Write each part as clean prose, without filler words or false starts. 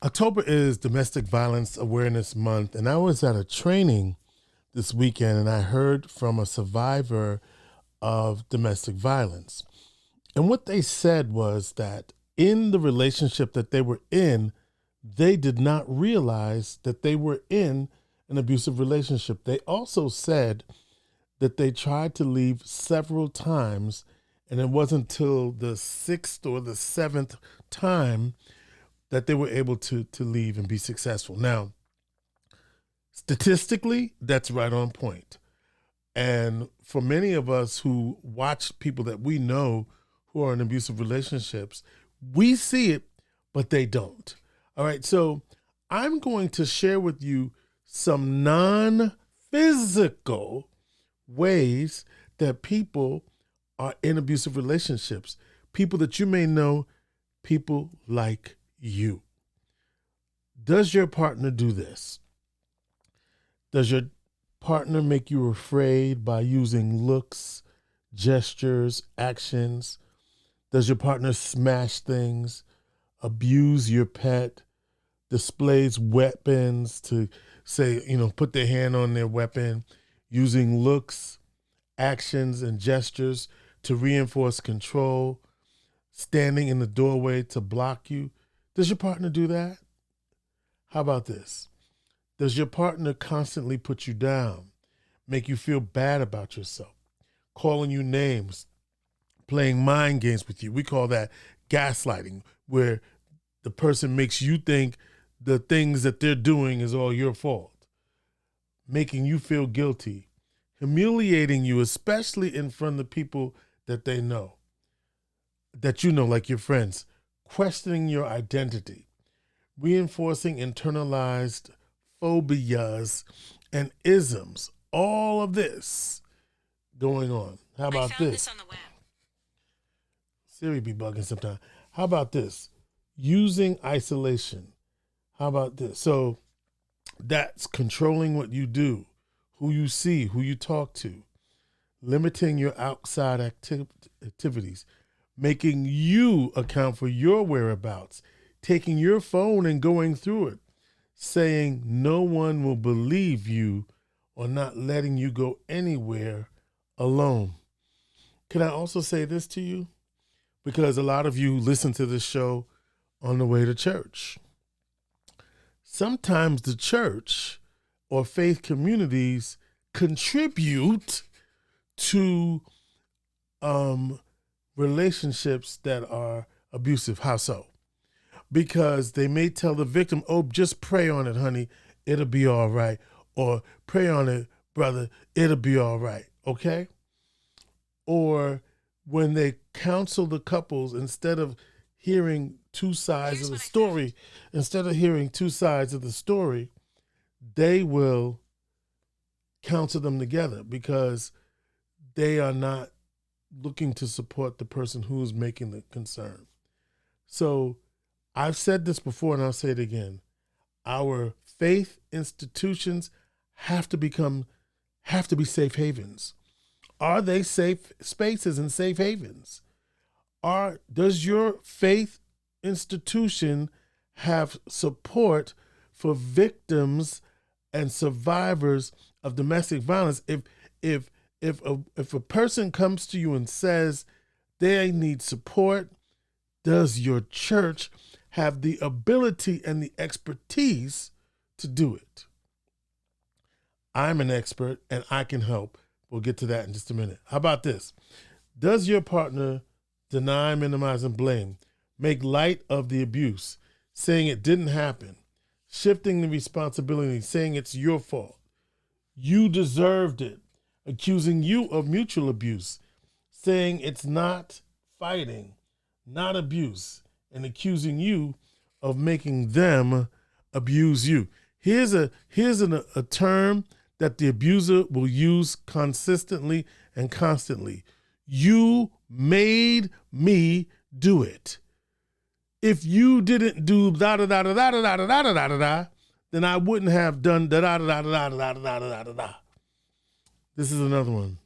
October is Domestic Violence Awareness Month, and I was at a training this weekend and I heard from a survivor of domestic violence. And what they said was that in the relationship that they were in, they did not realize that they were in an abusive relationship. They also said that they tried to leave several times, and it wasn't until the sixth or the seventh time that they were able to leave and be successful. Now, statistically, that's right on point. And for many of us who watch people that we know who are in abusive relationships, we see it, but they don't. All right, so I'm going to share with you some non-physical ways that people are in abusive relationships. People that you may know, people like you. Does your partner do this? Does your partner make you afraid by using looks, gestures, actions? Does your partner smash things, abuse your pet, displays weapons to say, put their hand on their weapon, using looks, actions, and gestures to reinforce control, standing in the doorway to block you? Does your partner do that? How about this? Does your partner constantly put you down, make you feel bad about yourself, calling you names, playing mind games with you? We call that gaslighting, where the person makes you think the things that they're doing is all your fault, making you feel guilty, humiliating you, especially in front of people that they know, that you know, like your friends, questioning your identity, reinforcing internalized phobias and isms. All of this going on. How about this? On the web. Siri be bugging sometimes. How about this? Using isolation. How about this? So that's controlling what you do, who you see, who you talk to, limiting your outside activities, making you account for your whereabouts, taking your phone and going through it, saying no one will believe you, or not letting you go anywhere alone. Can I also say this to you? Because a lot of you listen to this show on the way to church. Sometimes the church or faith communities contribute to relationships that are abusive. How so? Because they may tell the victim, oh, just pray on it, honey, it'll be all right. Or pray on it, brother, it'll be all right, okay? Or when they counsel the couples, instead of hearing two sides of the story, they will counsel them together because they are not looking to support the person who is making the concern. So I've said this before and I'll say it again. Our faith institutions have to be safe havens. Are they safe spaces and safe havens? Does your faith institution have support for victims and survivors of domestic violence? If a person comes to you and says they need support, does your church have the ability and the expertise to do it? I'm an expert and I can help. We'll get to that in just a minute. How about this? Does your partner deny, minimize, and blame, make light of the abuse, saying it didn't happen, shifting the responsibility, saying it's your fault, you deserved it, accusing you of mutual abuse, saying it's not fighting, not abuse, and accusing you of making them abuse you? Here's a term that the abuser will use consistently and constantly. You made me do it. If you didn't do da da da da da da da da da da da da, then I wouldn't have done da da da da da da da da da da. This is another one.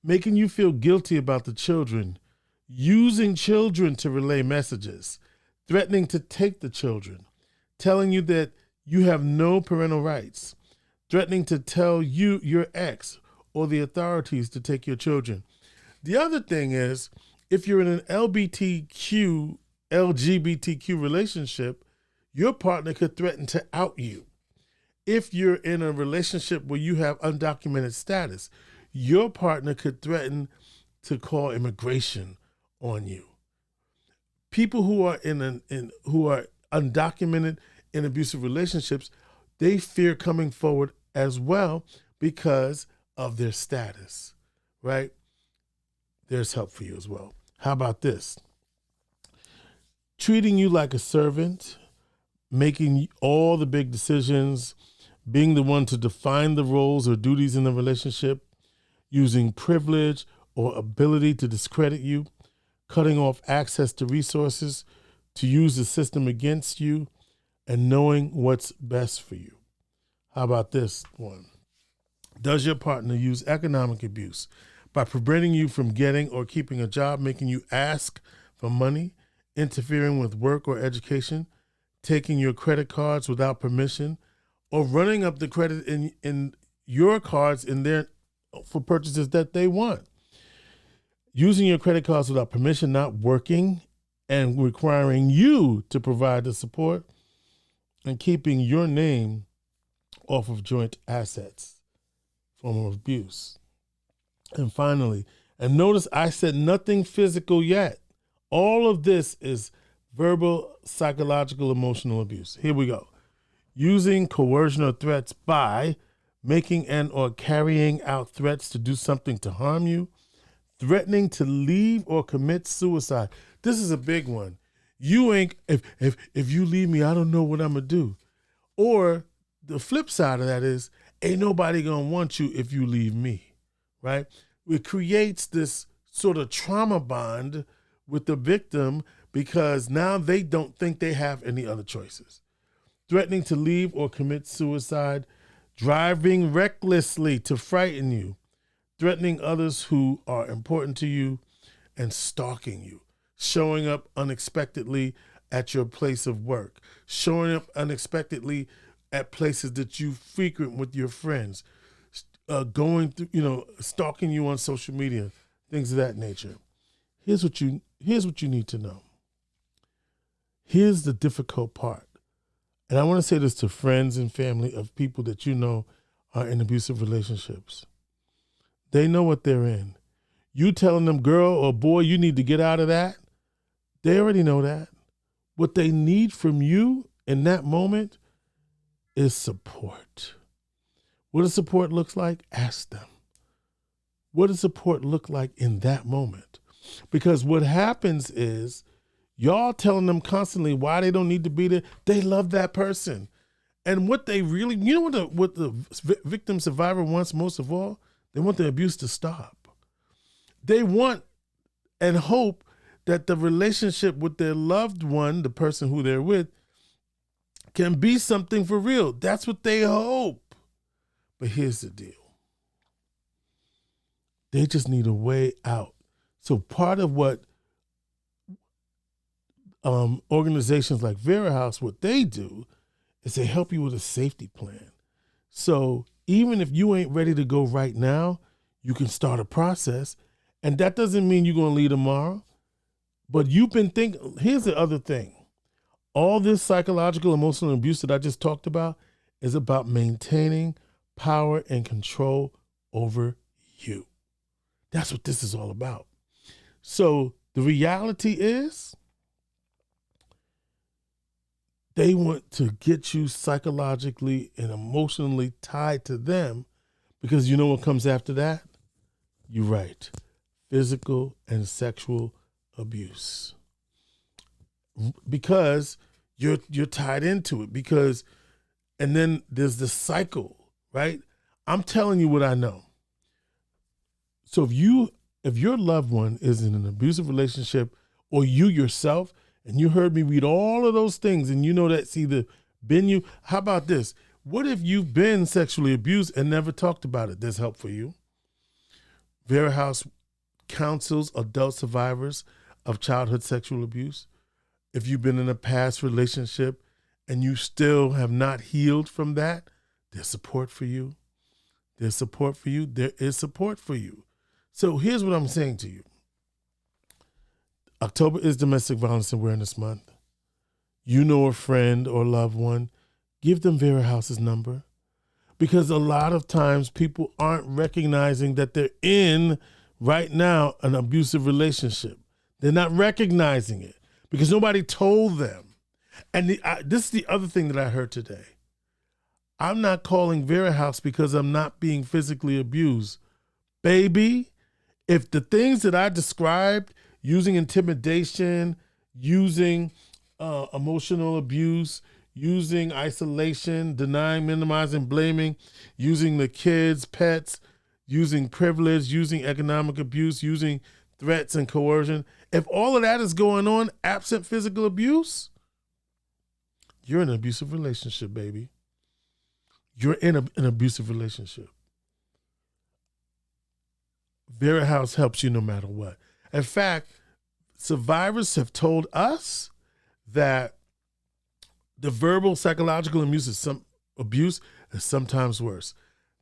Making you feel guilty about the children, using children to relay messages, threatening to take the children, telling you that you have no parental rights, threatening to tell you, your ex, or the authorities to take your children. The other thing is, if you're in an LGBTQ relationship, your partner could threaten to out you. If you're in a relationship where you have undocumented status, your partner could threaten to call immigration on you. People who are who are undocumented in abusive relationships, they fear coming forward as well because of their status, right? There's help for you as well. How about this? Treating you like a servant, making all the big decisions, being the one to define the roles or duties in the relationship, using privilege or ability to discredit you, cutting off access to resources, to use the system against you, and knowing what's best for you. How about this one? Does your partner use economic abuse by preventing you from getting or keeping a job, making you ask for money, interfering with work or education, taking your credit cards without permission, or running up the credit in your cards in their for purchases that they want? Using your credit cards without permission, not working, and requiring you to provide the support, and keeping your name off of joint assets, form of abuse. And finally, and notice I said nothing physical yet. All of this is verbal, psychological, emotional abuse. Here we go. Using coercion or threats by making and or carrying out threats to do something to harm you, threatening to leave or commit suicide. This is a big one. You ain't, if you leave me, I don't know what I'm gonna do. Or the flip side of that is, ain't nobody gonna want you if you leave me, right? It creates this sort of trauma bond with the victim because now they don't think they have any other choices. Threatening to leave or commit suicide, driving recklessly to frighten you, threatening others who are important to you, and stalking you, showing up unexpectedly at your place of work, showing up unexpectedly at places that you frequent with your friends, going through, stalking you on social media, things of that nature. Here's what you need to know. Here's the difficult part. And I want to say this to friends and family of people that you know are in abusive relationships. They know what they're in. You telling them, girl or boy, you need to get out of that. They already know that. What they need from you in that moment is support. What does support look like? Ask them. What does support look like in that moment? Because what happens is y'all telling them constantly why they don't need to be there. They love that person. And what they really, what the victim survivor wants most of all? They want the abuse to stop. They want and hope that the relationship with their loved one, the person who they're with, can be something for real. That's what they hope. But here's the deal. They just need a way out. So part of what organizations like Vera House, what they do is they help you with a safety plan. So even if you ain't ready to go right now, you can start a process. And that doesn't mean you're going to leave tomorrow. But you've been thinking, here's the other thing. All this psychological, emotional abuse that I just talked about is about maintaining power and control over you. That's what this is all about. So the reality is they want to get you psychologically and emotionally tied to them because you know what comes after that? You're right. Physical and sexual abuse. Because you're tied into it and then there's the cycle, right? I'm telling you what I know. So if your loved one is in an abusive relationship or you yourself, and you heard me read all of those things and you know that's either been you, how about this? What if you've been sexually abused and never talked about it? There's help for you. Vera House counsels adult survivors of childhood sexual abuse. If you've been in a past relationship and you still have not healed from that, there's support for you. There's support for you. There is support for you. So here's what I'm saying to you. October is Domestic Violence Awareness Month. You know a friend or loved one, give them Vera House's number. Because a lot of times people aren't recognizing that they're in, right now, an abusive relationship. They're not recognizing it because nobody told them. And this is the other thing that I heard today. I'm not calling Vera House because I'm not being physically abused. Baby, if the things that I described, using intimidation, using emotional abuse, using isolation, denying, minimizing, blaming, using the kids, pets, using privilege, using economic abuse, using threats and coercion, if all of that is going on absent physical abuse, you're in an abusive relationship, baby. You're in an abusive relationship. Vera House helps you no matter what. In fact, survivors have told us that the verbal, psychological abuse is sometimes worse.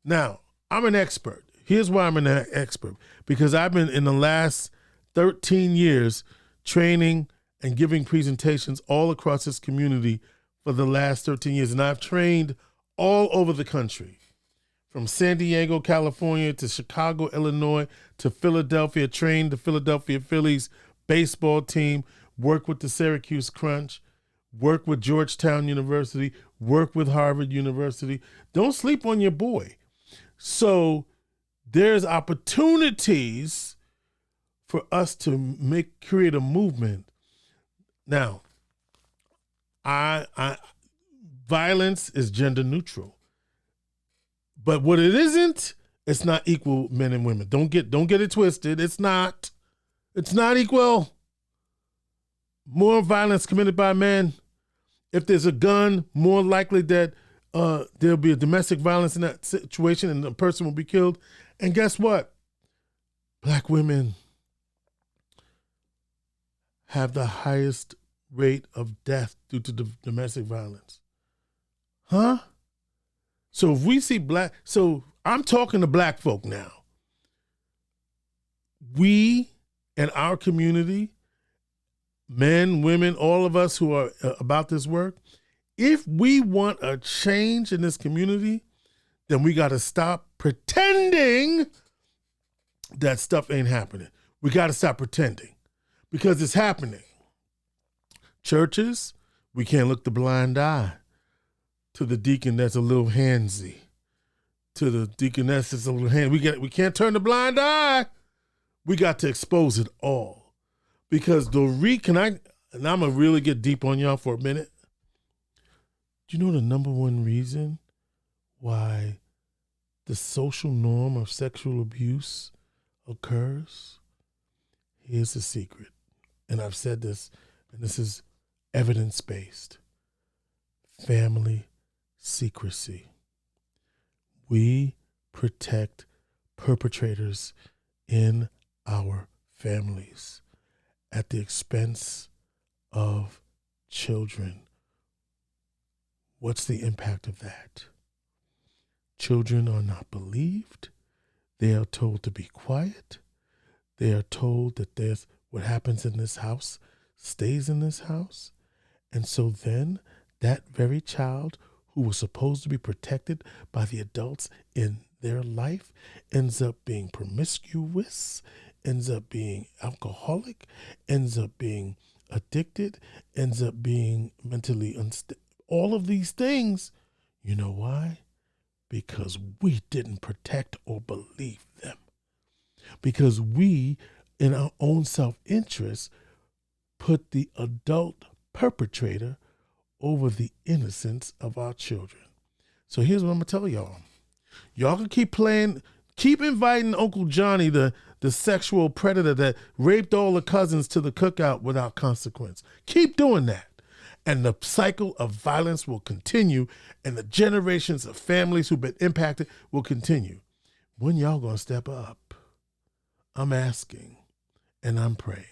Now, I'm an expert. Here's why I'm an expert. Because I've been in the last 13 years training and giving presentations all across this community for the last 13 years. And I've trained all over the country, from San Diego, California, to Chicago, Illinois, to Philadelphia, trained the Philadelphia Phillies baseball team, work with the Syracuse Crunch, work with Georgetown University, work with Harvard University. Don't sleep on your boy. So there's opportunities for us to create a movement. Now, violence is gender neutral, but what it isn't, it's not equal men and women. Don't get it twisted. It's not equal. More violence committed by men. If there's a gun, more likely that there'll be a domestic violence in that situation and the person will be killed. And guess what? Black women have the highest rate of death due to domestic violence. Huh? So if we see so I'm talking to black folk now. We in our community, men, women, all of us who are about this work, if we want a change in this community, then we got to stop pretending that stuff ain't happening. We got to stop pretending because it's happening. Churches, we can't look the blind eye to the deacon that's a little handsy, to the deaconess that's a little handsy. We can't turn the blind eye. We got to expose it all. Because and I'm going to really get deep on y'all for a minute. Do you know the number one reason why the social norm of sexual abuse occurs? Here's the secret. And I've said this, and this is evidence-based. Family secrecy. We protect perpetrators in our families at the expense of children. What's the impact of that? Children are not believed. They are told to be quiet. They are told that what happens in this house stays in this house. And so then that very child who was supposed to be protected by the adults in their life ends up being promiscuous, ends up being alcoholic, ends up being addicted, ends up being mentally unstable. All of these things, you know why? Because we didn't protect or believe them. Because we, in our own self-interest, put the adult perpetrator over the innocence of our children. So here's what I'm going to tell y'all. Y'all can keep inviting Uncle Johnny, the sexual predator that raped all the cousins, to the cookout without consequence. Keep doing that. And the cycle of violence will continue, and the generations of families who've been impacted will continue. When y'all gonna step up? I'm asking, and I'm praying.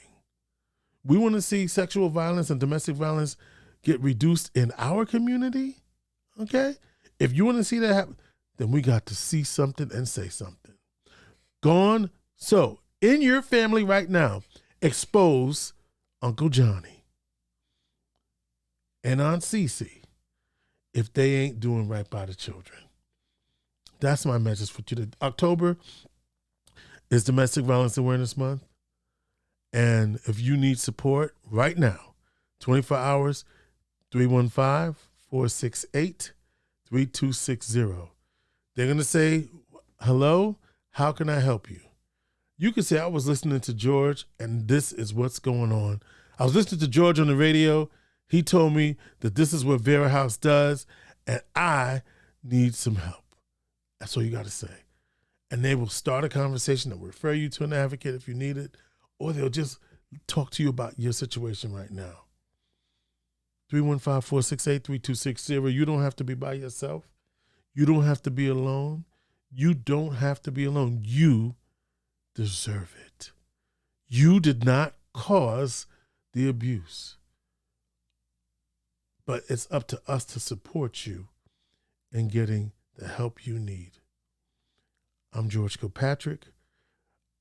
We want to see sexual violence and domestic violence get reduced in our community, okay? If you want to see that happen, then we got to see something and say something. Gone. So, in your family right now, expose Uncle Johnny and Aunt Cece if they ain't doing right by the children. That's my message for today. October is Domestic Violence Awareness Month. And if you need support right now, 24 hours, 315-468-3260. They're going to say, hello, how can I help you? You can say, I was listening to George, and this is what's going on. I was listening to George on the radio. He told me that this is what Vera House does, and I need some help. That's all you got to say. And they will start a conversation that will refer you to an advocate if you need it, or they'll just talk to you about your situation right now. 315-468-3260. You don't have to be by yourself. You don't have to be alone. You don't have to be alone. You deserve it. You did not cause the abuse. But it's up to us to support you in getting the help you need. I'm George Kilpatrick.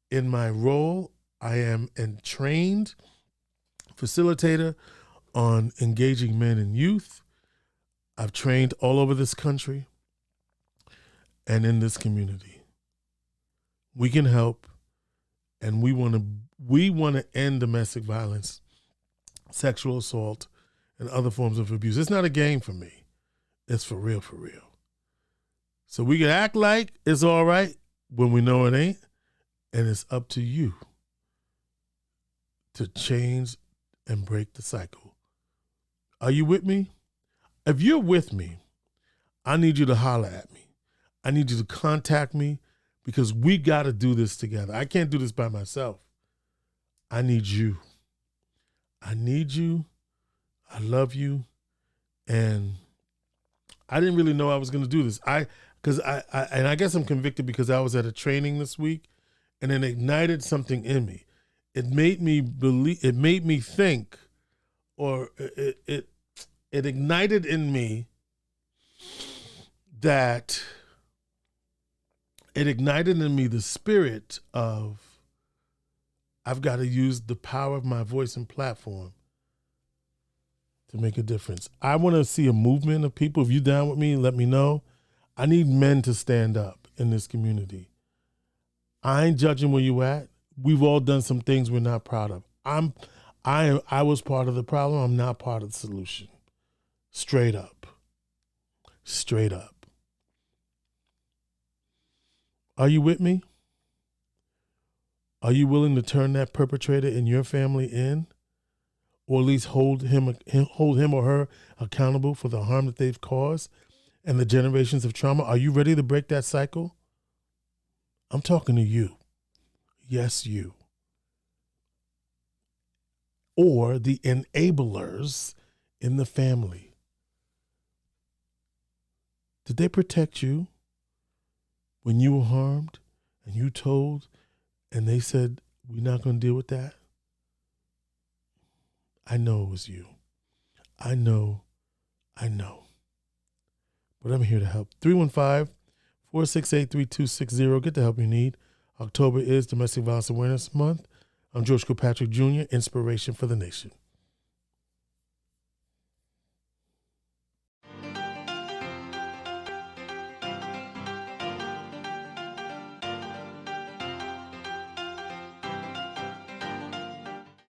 In my role, I am a trained facilitator on engaging men and youth. I've trained all over this country and in this community. We can help, and we want to end domestic violence, sexual assault, and other forms of abuse. It's not a game for me. It's for real, for real. So we can act like it's all right when we know it ain't, and it's up to you to change and break the cycle. Are you with me? If you're with me, I need you to holler at me. I need you to contact me because we got to do this together. I can't do this by myself. I need you. I need you. I love you. And I didn't really know I was going to do this. I guess I'm convicted because I was at a training this week and it ignited something in me. It made me believe, it made me think, or it ignited in me that it ignited in me the spirit of I've got to use the power of my voice and platform to make a difference. I want to see a movement of people. If you're down with me, let me know. I need men to stand up in this community. I ain't judging where you at. We've all done some things we're not proud of. I was part of the problem. I'm not part of the solution. Straight up. Straight up. Are you with me? Are you willing to turn that perpetrator in your family in? Or at least hold him or her accountable for the harm that they've caused and the generations of trauma? Are you ready to break that cycle? I'm talking to you. Yes, you. Or the enablers in the family. Did they protect you when you were harmed and you told and they said, we're not going to deal with that? I know it was you. I know. But I'm here to help. 315-468-3260. Get the help you need. October is Domestic Violence Awareness Month. I'm George Kilpatrick Jr., Inspiration for the Nation.